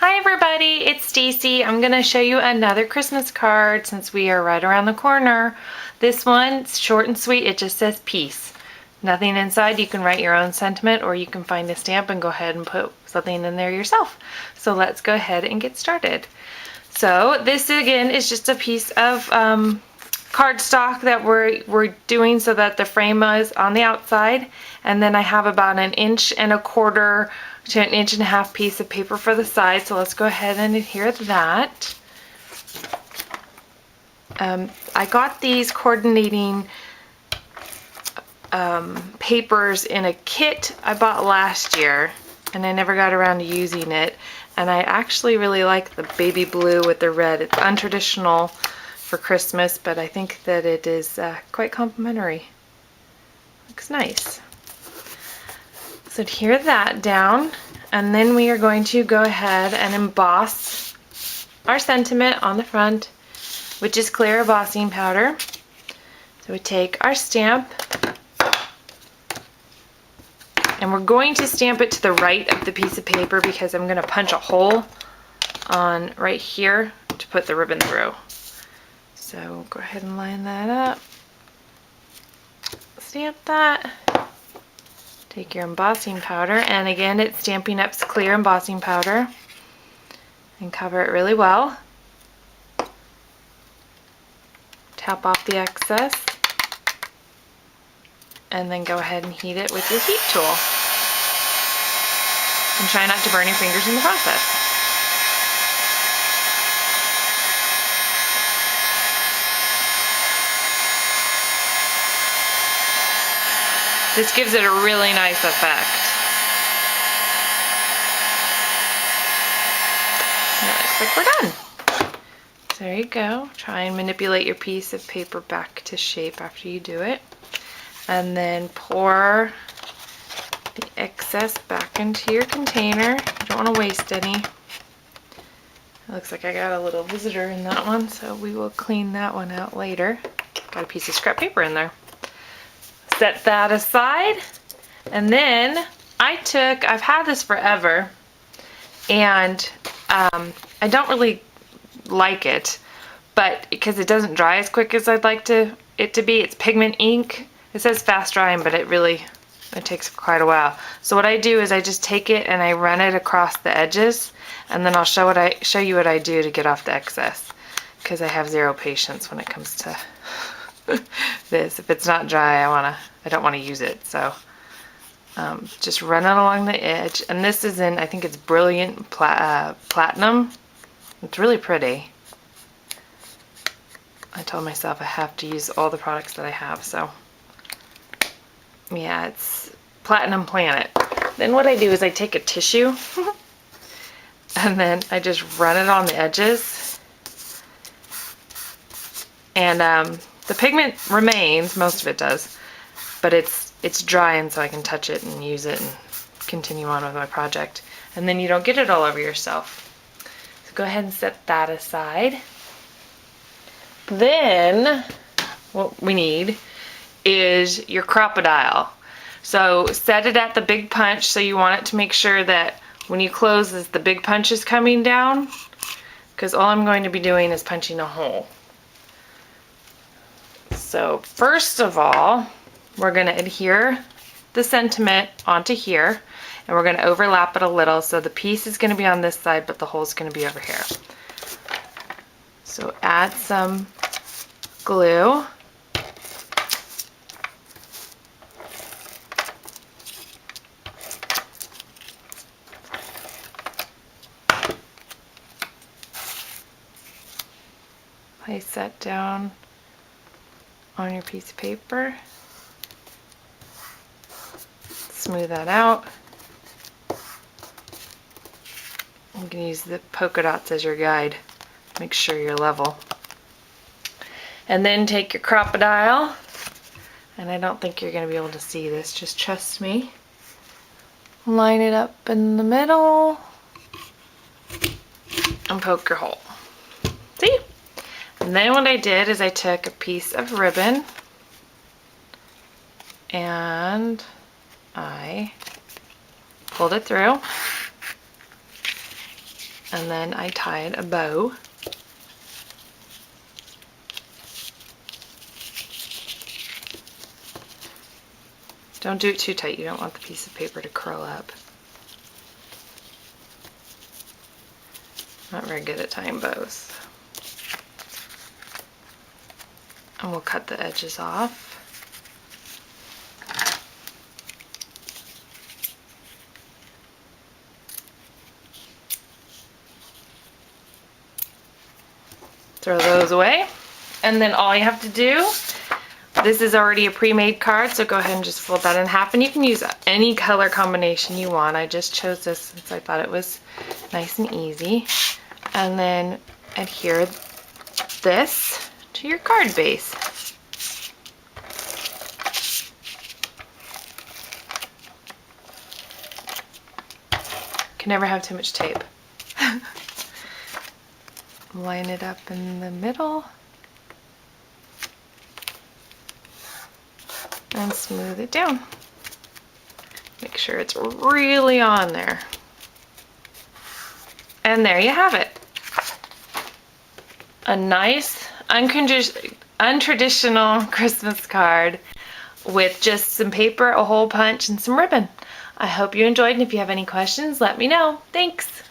Hi everybody, it's Stacy. I'm going to show you another Christmas card since we are right around the corner. This one's short and sweet. It just says peace. Nothing inside. You can write your own sentiment or you can find a stamp and go ahead and put something in there yourself. So let's go ahead and get started. So this again is just a piece of cardstock that we're doing so that the frame is on the outside, and then I have about 1.25 inches to 1.5 inches piece of paper for the side. So let's go ahead and adhere that. I got these coordinating papers in a kit I bought last year, and I never got around to using it, and I actually really like the baby blue with the red. It's untraditional for Christmas, but I think that it is quite complimentary. Looks nice. So adhere that down, and then we are going to go ahead and emboss our sentiment on the front, which is clear embossing powder. So we take our stamp, and we're going to stamp it to the right of the piece of paper because I'm going to punch a hole on right here to put the ribbon through. So go ahead and line that up, stamp that, take your embossing powder, and again it's Stampin' Up's clear embossing powder, and cover it really well. Tap off the excess, and then go ahead and heat it with your heat tool. And try not to burn your fingers in the process. This gives it a really nice effect. It looks like we're done. So there you go. Try and manipulate your piece of paper back to shape after you do it. And then pour the excess back into your container. You don't want to waste any. It looks like I got a little visitor in that one, so we will clean that one out later. Got a piece of scrap paper in there. Set that aside, and then I've had this forever, and I don't really like it, but because it doesn't dry as quick as I'd like it to be. It's pigment ink. It says fast drying, but it takes quite a while. So what I do is I just take it and I run it across the edges, and then I'll show you what I do to get off the excess, because I have zero patience when it comes to this. If it's not dry, I don't want to use it. So just run it along the edge, and this is in, I think it's Brilliant Platinum. It's really pretty. I told myself I have to use all the products that I have, so yeah, it's Platinum Planet. Then what I do is I take a tissue and then I just run it on the edges, and the pigment remains, most of it does, but it's dry, and so I can touch it and use it and continue on with my project. And then you don't get it all over yourself. So go ahead and set that aside. Then what we need is your Crop-A-Dile. So set it at the big punch, so you want it to make sure that when you close this, the big punch is coming down, because all I'm going to be doing is punching a hole. So first of all, we're going to adhere the sentiment onto here, and we're going to overlap it a little, so the piece is going to be on this side, but the hole is going to be over here. So add some glue. Place that down on your piece of paper. Smooth that out. You can use the polka dots as your guide. Make sure you're level. And then take your Crop-A-Dile, and I don't think you're going to be able to see this, just trust me. Line it up in the middle and poke your hole. See? And then what I did is I took a piece of ribbon and I pulled it through, and then I tied a bow. Don't do it too tight, you don't want the piece of paper to curl up. Not very good at tying bows. And we'll cut the edges off. Throw those away. And then all you have to do, this is already a pre-made card, so go ahead and just fold that in half, and you can use any color combination you want. I just chose this since I thought it was nice and easy. And then adhere this to your card base. Can never have too much tape. Line it up in the middle and smooth it down. Make sure it's really on there. And there you have it. A nice, untraditional Christmas card with just some paper, a hole punch, and some ribbon. I hope you enjoyed, and if you have any questions, let me know. Thanks!